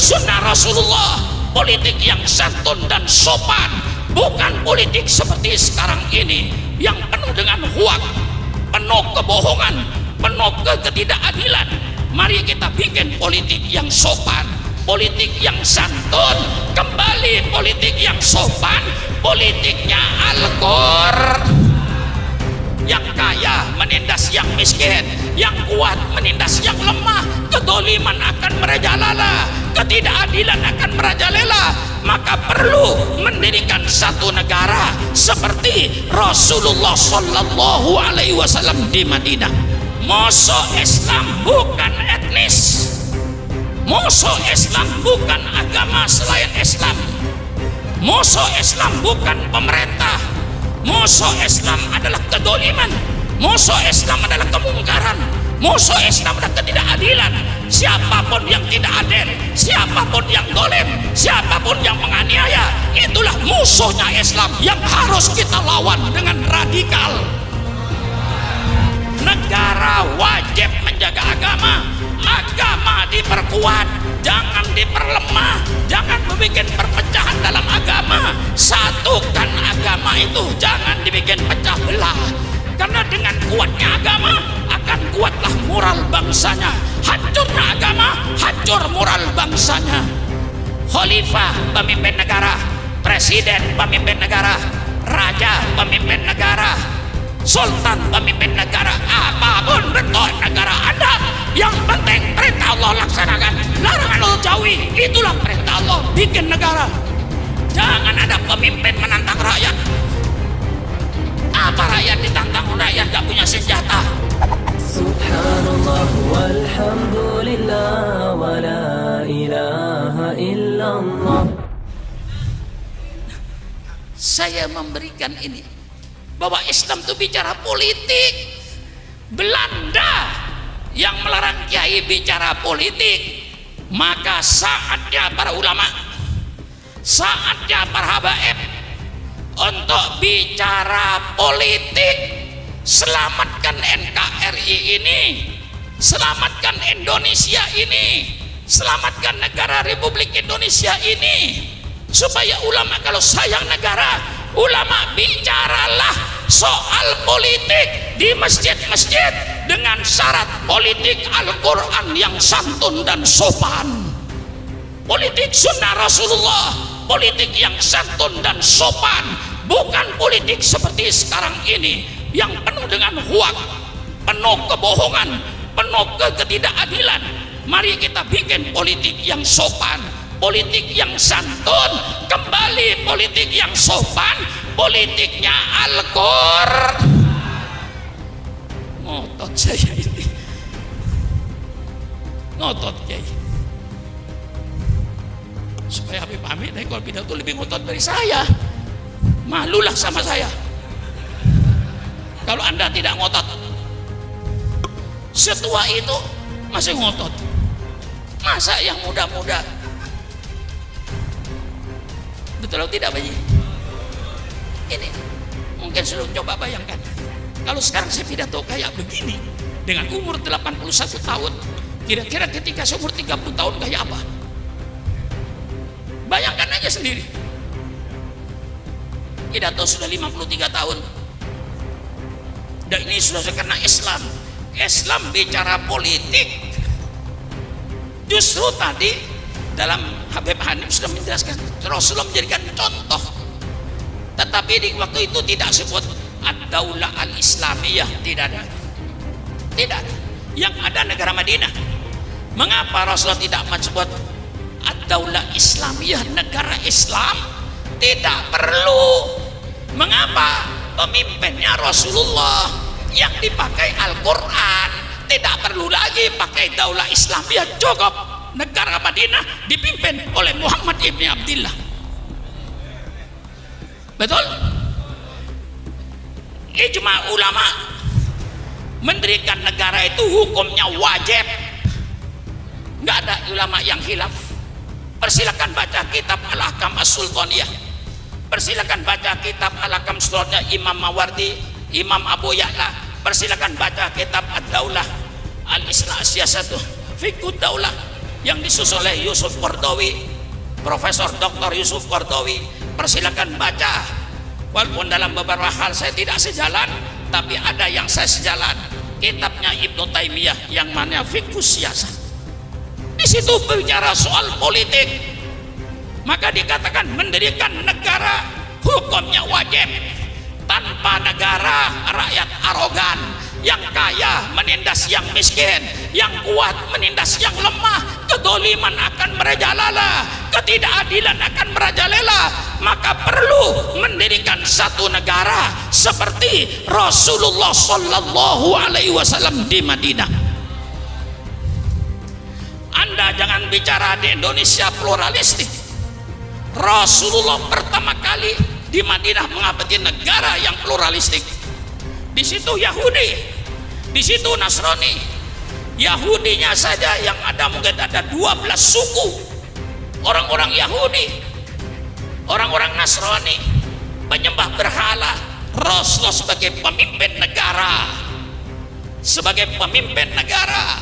sunnah Rasulullah, politik yang santun dan sopan, bukan politik seperti sekarang ini yang penuh dengan hoak, penuh kebohongan, penuh ketidakadilan. Mari kita bikin politik yang sopan, politik yang santun, kembali politik yang sopan, politiknya Al-Qur'an. Yang kaya menindas yang miskin, yang kuat menindas yang lemah, kedoliman akan merajalela, ketidakadilan akan merajalela. Maka perlu mendirikan satu negara seperti Rasulullah Sallallahu Alaihi Wasallam di Madinah. Musuh Islam bukan etnis, musuh Islam bukan agama selain Islam, musuh Islam bukan pemerintah, musuh Islam adalah kedoliman, musuh Islam adalah kemungkaran, musuh Islam adalah ketidakadilan. Siapapun yang tidak adil, siapapun yang dolim, siapapun yang menganiaya, itulah musuhnya Islam yang harus kita lawan dengan radikal. Negara wajib menjaga agama, agama diperkuat, jangan diperlemah, jangan membuat perpecahan dalam agama. Satukan agama itu, jangan dibikin pecah belah. Karena dengan kuatnya agama akan kuatlah moral bangsanya. Hancurnya agama, hancur moral bangsanya. Khalifah pemimpin negara, presiden pemimpin negara, raja pemimpin negara, sultan pemimpin negara, apapun bentuk negara Anda, yang penting perintah Allah laksanakan, larangan Allah jauhi. Itulah perintah Allah, bikin negara. Jangan ada pemimpin menantang rakyat. Apa rakyat ditantang? Rakyat gak punya senjata. Subhanallah walhamdulillah wa la ilaha illallah. Saya memberikan ini bahwa Islam itu bicara politik. Belanda yang melarang kiai bicara politik, maka saatnya para ulama, saatnya para habaib untuk bicara politik. Selamatkan NKRI ini, selamatkan Indonesia ini, selamatkan negara Republik Indonesia ini, supaya ulama kalau sayang negara, ulama bicaralah soal politik di masjid-masjid dengan syarat politik Al-Quran yang santun dan sopan, politik sunnah Rasulullah, politik yang santun dan sopan, bukan politik seperti sekarang ini yang penuh dengan hoak, penuh kebohongan, penuh ketidakadilan. Mari kita bikin politik yang sopan, politik yang santun, kembali politik yang sopan, politiknya Al-Qur'an. Ngotot saya ini, ngotot Kiai. Supaya Habib Hamid kalau pidato lebih ngotot dari saya, malulah sama saya kalau Anda tidak ngotot. Setua itu masih ngotot, masa yang muda-muda? Betul atau tidak Bayi? Ini mungkin sudah coba bayangkan kalau sekarang saya pidato kayak begini dengan umur 81 tahun, kira-kira ketika seumur 30 tahun kayak apa? Bayangkan aja sendiri. Pidato sudah 53 tahun, dan ini sudah karena Islam. Islam bicara politik. Justru tadi dalam Habib Hanif sudah menjelaskan, Rasulullah menjadikan contoh, tetapi di waktu itu tidak sebut ad-daulah al-islamiyah, tidak ada, tidak ada. Yang ada negara Madinah. Mengapa Rasulullah tidak menyebut ad-daulah islamiyah, negara Islam? Tidak perlu. Mengapa? Pemimpinnya Rasulullah, yang dipakai Al-Quran, tidak perlu lagi pakai daulah Islamiyah, cukup negara Madinah dipimpin oleh Muhammad ibn Abdullah. Betul? Ijma ulama mendirikan negara itu hukumnya wajib, nggak ada ulama yang khilaf. Persilakan baca kitab Al-Ahkam As-Sultaniyah, persilakan baca kitab Al-Ahkam As-Sultaniyah Imam Mawardi, Imam Abu Ya'la, persilakan baca kitab Ad-Daulah Al-Islam Siyasatu Fiqhud Daulah, yang disusun oleh Yusuf Qaradawi, Profesor Dr. Yusuf Qaradawi. Persilakan baca. Walaupun dalam beberapa hal saya tidak sejalan, tapi ada yang saya sejalan. Kitabnya Ibnu Taimiyah yang mana Fiqhus Siyasah. Di situ bicara soal politik. Maka dikatakan mendirikan negara hukumnya wajib. Tanpa negara rakyat arogan, yang kaya menindas yang miskin, yang kuat menindas yang lemah, kedoliman akan merajalela, ketidakadilan akan merajalela. Maka perlu mendirikan satu negara seperti Rasulullah Sallallahu Alaihi Wasallam di Madinah. Anda jangan bicara di Indonesia pluralistik. Rasulullah pertama kali di Madinah mengabdi negara yang pluralistik. Di situ Yahudi, di situ Nasrani. Yahudinya saja yang ada mungkin ada 12 suku. Orang-orang Yahudi, orang-orang Nasrani, penyembah berhala. Rasulullah sebagai pemimpin negara, sebagai pemimpin negara,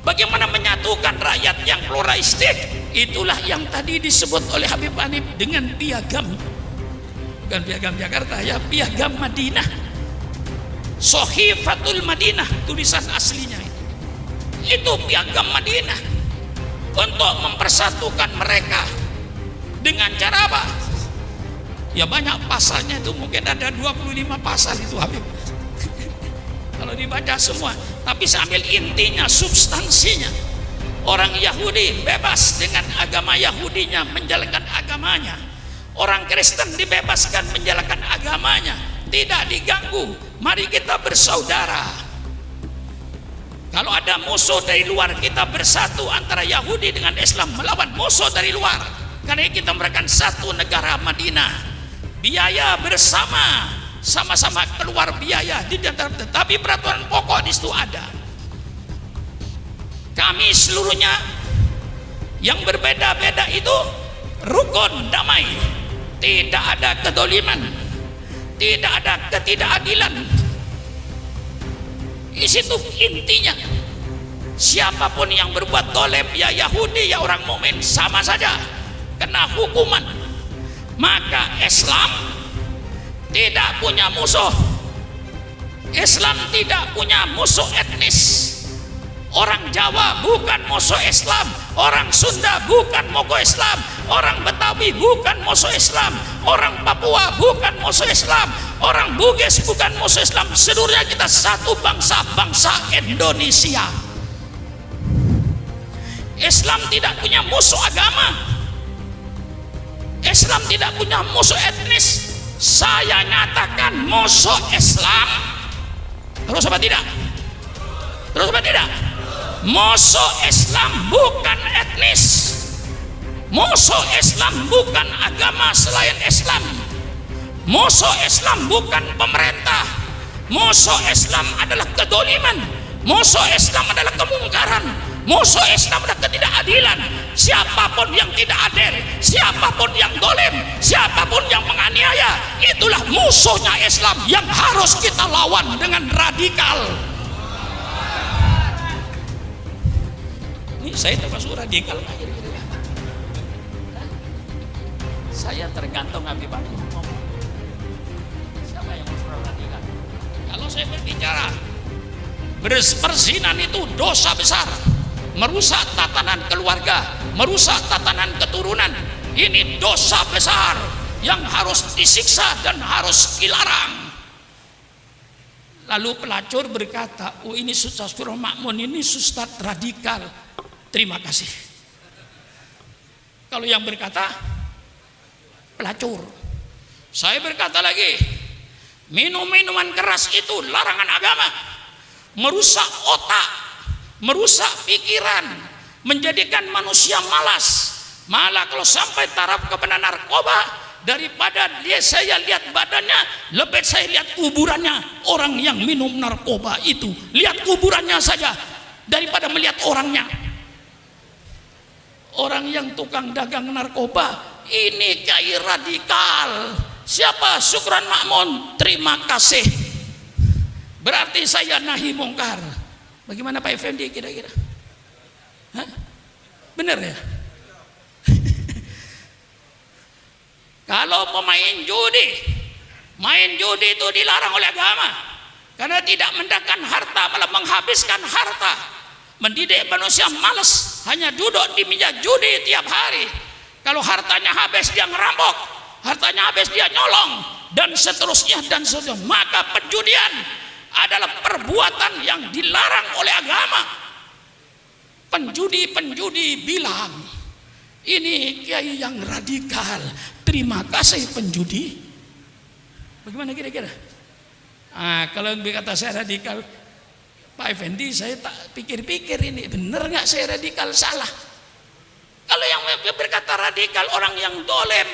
bagaimana menyatukan rakyat yang pluralistik? Itulah yang tadi disebut oleh Habib Hanif dengan piagam. Bukan piagam Jakarta ya, piagam Madinah, Sohifatul Madinah, tulisan aslinya itu piagam Madinah, untuk mempersatukan mereka. Dengan cara apa? Ya banyak pasalnya, itu mungkin ada 25 pasal itu Habib kalau dibaca semua, tapi sambil intinya, substansinya. Orang Yahudi bebas dengan agama Yahudinya menjalankan agamanya. Orang Kristen dibebaskan menjalankan agamanya, tidak diganggu. Mari kita bersaudara. Kalau ada musuh dari luar, kita bersatu antara Yahudi dengan Islam melawan musuh dari luar. Karena kita memberikan satu negara Madinah. Biaya bersama, sama-sama keluar biaya di dalam, tetapi peraturan pokok di situ ada. Kami seluruhnya yang berbeda-beda itu rukun damai. Tidak ada kedoliman, tidak ada ketidakadilan. Di situ intinya. Siapapun yang berbuat dolim, ya Yahudi ya orang mukmin, sama saja kena hukuman. Maka Islam tidak punya musuh. Islam tidak punya musuh etnis. Orang Jawa bukan musuh Islam, orang Sunda bukan musuh Islam, orang Betawi bukan musuh Islam, orang Papua bukan musuh Islam, orang Bugis bukan musuh Islam. Seluruhnya kita satu bangsa, bangsa Indonesia. Islam tidak punya musuh agama, Islam tidak punya musuh etnis. Saya nyatakan musuh Islam. Terus apa tidak? Terus apa tidak? Musuh Islam bukan etnis. Musuh Islam bukan agama selain Islam. Musuh Islam bukan pemerintah. Musuh Islam adalah kedoliman. Musuh Islam adalah kemungkaran. Musuh Islam adalah ketidakadilan. Siapapun yang tidak adil, siapapun yang dolim, siapapun yang menganiaya, itulah musuhnya Islam yang harus kita lawan dengan radikal. Ini saya termasuk radikal. Saya tergantung Habib Hanif ngomong. Siapa yang masuk radikal? Kalau saya berbicara perzinan itu dosa besar, merusak tatanan keluarga, merusak tatanan keturunan. Ini dosa besar yang harus disiksa dan harus dilarang. Lalu pelacur berkata, oh ini Ustaz Surah Makmun, ini Ustaz radikal. Terima kasih. Kalau yang berkata pelacur, saya berkata lagi, minum minuman keras itu larangan agama, merusak otak, merusak pikiran, menjadikan manusia malas. Malah kalau sampai taraf kepada narkoba, daripada saya lihat badannya, lebih saya lihat kuburannya. Orang yang minum narkoba itu, lihat kuburannya saja daripada melihat orangnya. Orang yang tukang dagang narkoba ini kiai radikal. Siapa? Syukran Makmun. Terima kasih. Berarti saya nahi mungkar. Bagaimana Pak Effendi kira-kira? Hah? Bener ya? Kalau pemain judi, main judi itu dilarang oleh agama karena tidak mendatangkan harta, malah menghabiskan harta. Mendidik manusia malas, hanya duduk di meja judi tiap hari. Kalau hartanya habis dia ngerampok, hartanya habis dia nyolong, dan seterusnya dan seterusnya. Maka penjudian adalah perbuatan yang dilarang oleh agama. Penjudi bilang, ini kiai yang radikal. Terima kasih penjudi. Bagaimana kira-kira? Kalau berkata saya radikal, Pak Effendi, saya tak pikir-pikir ini benar nggak saya radikal, salah. Kalau yang berkata radikal orang yang dolem,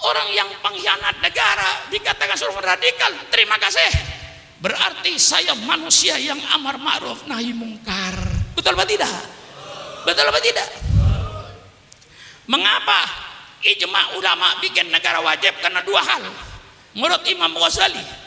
orang yang pengkhianat negara, dikatakan seorang radikal, terima kasih. Berarti saya manusia yang amar ma'ruf nahi mungkar. Betul apa tidak? Betul apa tidak? Mengapa ijma ulama bikin negara wajib? Karena dua hal menurut Imam Ghazali.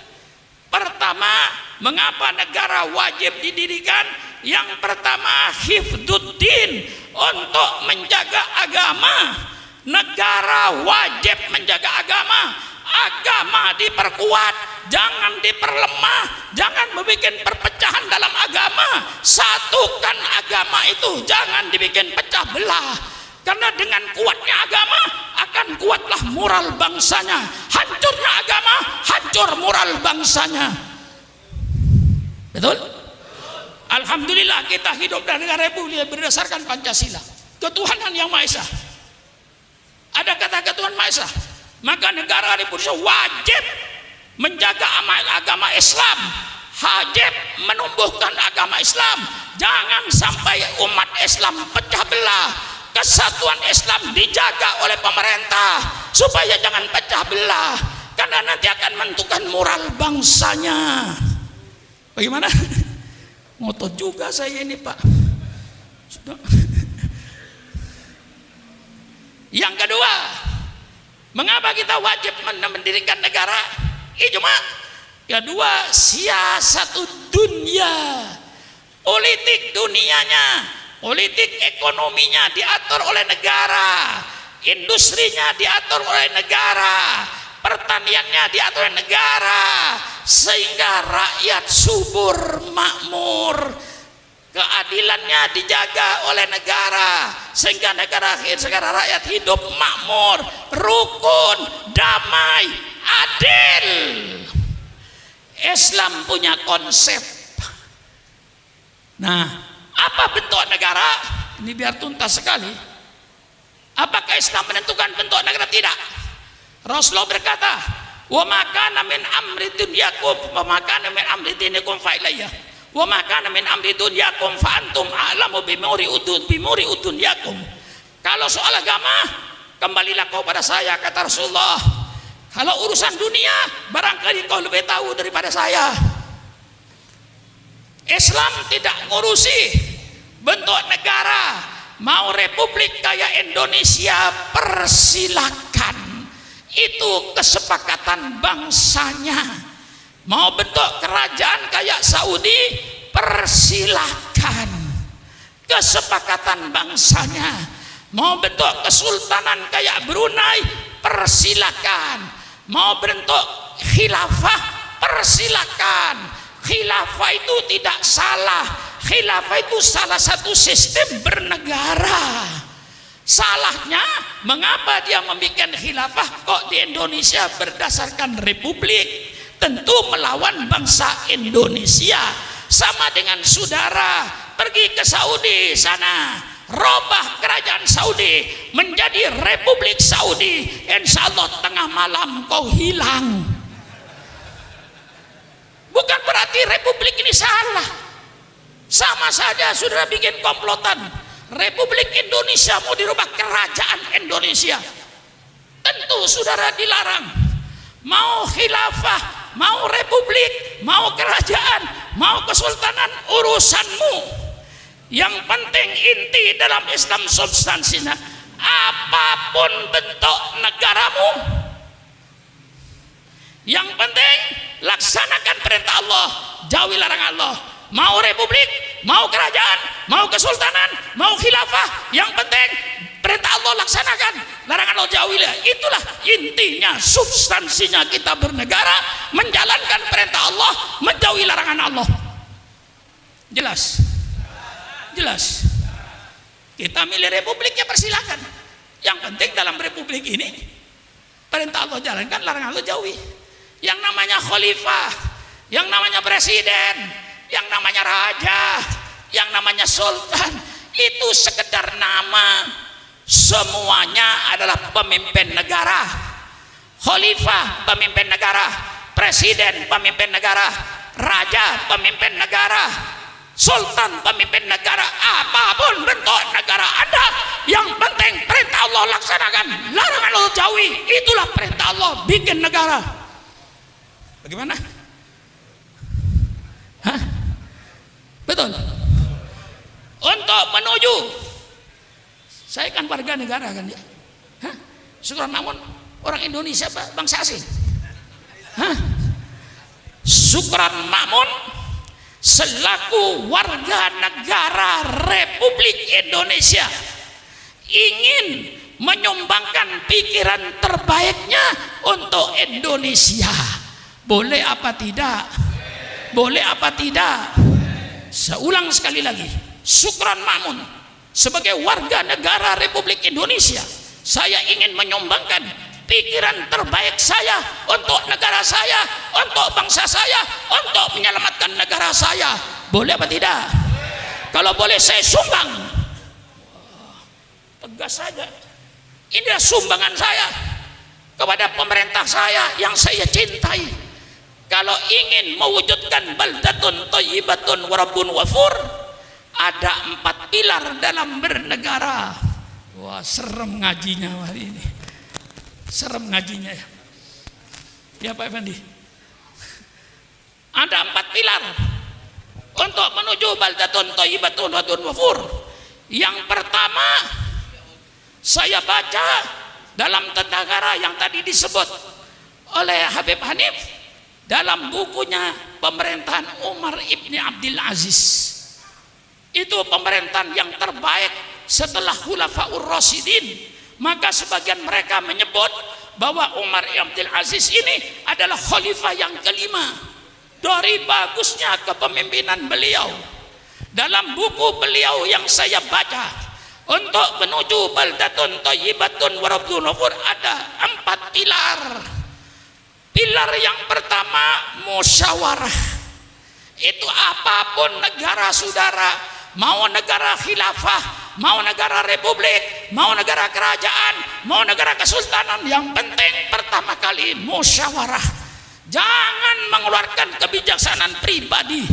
Pertama, mengapa negara wajib didirikan? Yang pertama, hifdzuddin, untuk menjaga agama. Negara wajib menjaga agama. Agama diperkuat, jangan diperlemah, jangan membuat perpecahan dalam agama. Satukan agama itu, jangan dibikin pecah belah. Karena dengan kuatnya agama akan kuatlah moral bangsanya. Hancurnya agama, hancur moral bangsanya. Betul? Alhamdulillah kita hidup dalam negara republik berdasarkan Pancasila, ketuhanan yang Maha Esa. Ada kata ketuhanan Maha Esa, maka negara republik wajib menjaga agama Islam, wajib menumbuhkan agama Islam. Jangan sampai umat Islam pecah belah. Kesatuan Islam dijaga oleh pemerintah supaya jangan pecah belah, karena nanti akan menentukan moral bangsanya. Bagaimana? Ngotot juga saya ini, Pak. Sudah. Yang kedua, mengapa kita wajib mendirikan negara? Ijma. Kedua, siasatu dunia, politik dunianya, politik ekonominya diatur oleh negara, industrinya diatur oleh negara, pertaniannya diatur oleh negara, sehingga rakyat subur makmur, keadilannya dijaga oleh negara, sehingga rakyat hidup makmur, rukun, damai, adil. Islam punya konsep. Nah, apa bentuk negara? Ini biar tuntas sekali. Apakah Islam menentukan bentuk negara? Tidak. Rasulullah berkata, "Wa ma kana min amri dunyakum wa ma kana min amri dinikum fa ilayya. Wa ma kana min amri dunyakum fa antum a'lamu bimuri udunyakum." Kalau soal agama, kembalilah kau pada saya, kata Rasulullah. Kalau urusan dunia, barangkali kau lebih tahu daripada saya. Islam tidak ngurusi bentuk negara. Mau republik kayak Indonesia, persilakan. Itu kesepakatan bangsanya. Mau bentuk kerajaan kayak Saudi, persilakan. Kesepakatan bangsanya. Mau bentuk kesultanan kayak Brunei, persilakan. Mau bentuk khilafah, persilakan. Khilafah itu tidak salah. Khilafah itu salah satu sistem bernegara. Salahnya, mengapa dia membuat khilafah kok di Indonesia berdasarkan republik? Tentu melawan bangsa Indonesia. Sama dengan saudara pergi ke Saudi sana, robah kerajaan Saudi menjadi Republik Saudi, insya Allah tengah malam kau hilang. Bukan berarti republik ini salah. Sama saja saudara bikin komplotan. Republik Indonesia mau dirubah kerajaan Indonesia, tentu saudara dilarang. Mau khilafah, mau republik, mau kerajaan, mau kesultanan, urusanmu. Yang penting inti dalam Islam substansinya, apapun bentuk negaramu, yang penting laksanakan perintah Allah, jauhi larangan Allah. Mau republik, mau kerajaan, mau kesultanan, mau khilafah, yang penting perintah Allah laksanakan, larangan Allah jauhilah. Itulah intinya, substansinya kita bernegara, menjalankan perintah Allah, menjauhi larangan Allah. Jelas? Jelas. Kita milih republik ya persilakan. Yang penting dalam republik ini perintah Allah jalankan, larangan Allah jauhi. Yang namanya khalifah, yang namanya presiden, yang namanya raja, yang namanya sultan, itu sekedar nama. Semuanya adalah pemimpin negara. Khalifah pemimpin negara, presiden pemimpin negara, raja pemimpin negara, sultan pemimpin negara. Apapun bentuk negara Anda, yang penting perintah Allah laksanakan, larangan Allah jauhi. Itulah perintah Allah bikin negara. Bagaimana? Hah? Betul. Untuk menuju, saya kan warga negara kan ya. Hah? Syukran namun orang Indonesia bangsa asing. Hah? Syukran Makmun selaku warga negara Republik Indonesia ingin menyumbangkan pikiran terbaiknya untuk Indonesia. Boleh apa tidak? Boleh apa tidak? Saya ulang sekali lagi, Syukran Makmun sebagai warga negara Republik Indonesia, saya ingin menyumbangkan pikiran terbaik saya untuk negara saya, untuk bangsa saya, untuk menyelamatkan negara saya. Boleh apa tidak? Kalau boleh saya sumbang. Tegas saja. Inilah sumbangan saya kepada pemerintah saya yang saya cintai. Kalau ingin mewujudkan baldatun thayyibatun wa rabbun ghafur, ada 4 pilar dalam bernegara. Wah, serem ngajinya hari ini. Serem ngajinya ya. Ya Pak Effendi. Ada 4 pilar untuk menuju baldatun thayyibatun wa rabbun ghafur. Yang pertama, saya baca dalam tata cara yang tadi disebut oleh Habib Hanif dalam bukunya pemerintahan Umar ibni Abdul Aziz. Itu pemerintahan yang terbaik setelah Khulafaur Rasyidin. Maka sebagian mereka menyebut bahwa Umar ibn Abdul Aziz ini adalah khalifah yang kelima. Dari bagusnya kepemimpinan beliau, dalam buku beliau yang saya baca, untuk menuju baldatun thayyibatun wa rabbun ghafur ada 4 pilar. Pilar yang pertama, musyawarah. Itu apapun negara saudara, mau negara khilafah, mau negara republik, mau negara kerajaan, mau negara kesultanan, yang penting pertama kali musyawarah. Jangan mengeluarkan kebijaksanaan pribadi.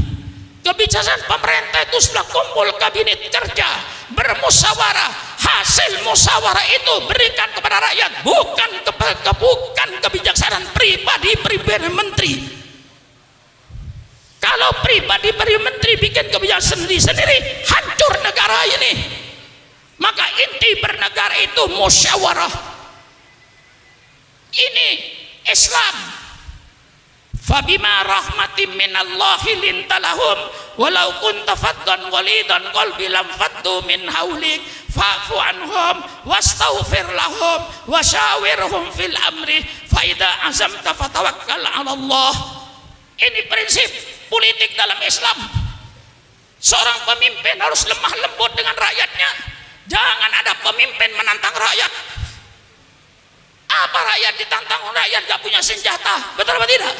Kebijaksanaan pemerintah itu sudah kumpul kabinet kerja, bermusyawarah. Hasil musyawarah itu berikan kepada rakyat, bukan kebijaksanaan pribadi menteri. Kalau pribadi menteri bikin kebijaksanaan sendiri, hancur negara ini. Maka inti bernegara itu musyawarah. Ini Islam. Fabima rahmatin minallahi lintalahum walau kunta faddan walidan qalbi lam faddu min haulik fa'fu anhum wastaghfir lahum wasyawirhum fil amri fa idza azamta fatawakkal 'ala Allah. Ini prinsip politik dalam Islam. Seorang pemimpin harus lemah lembut dengan rakyatnya. Jangan ada pemimpin menantang rakyat. Apa rakyat ditantang rakyat gak punya senjata? Betul apa tidak?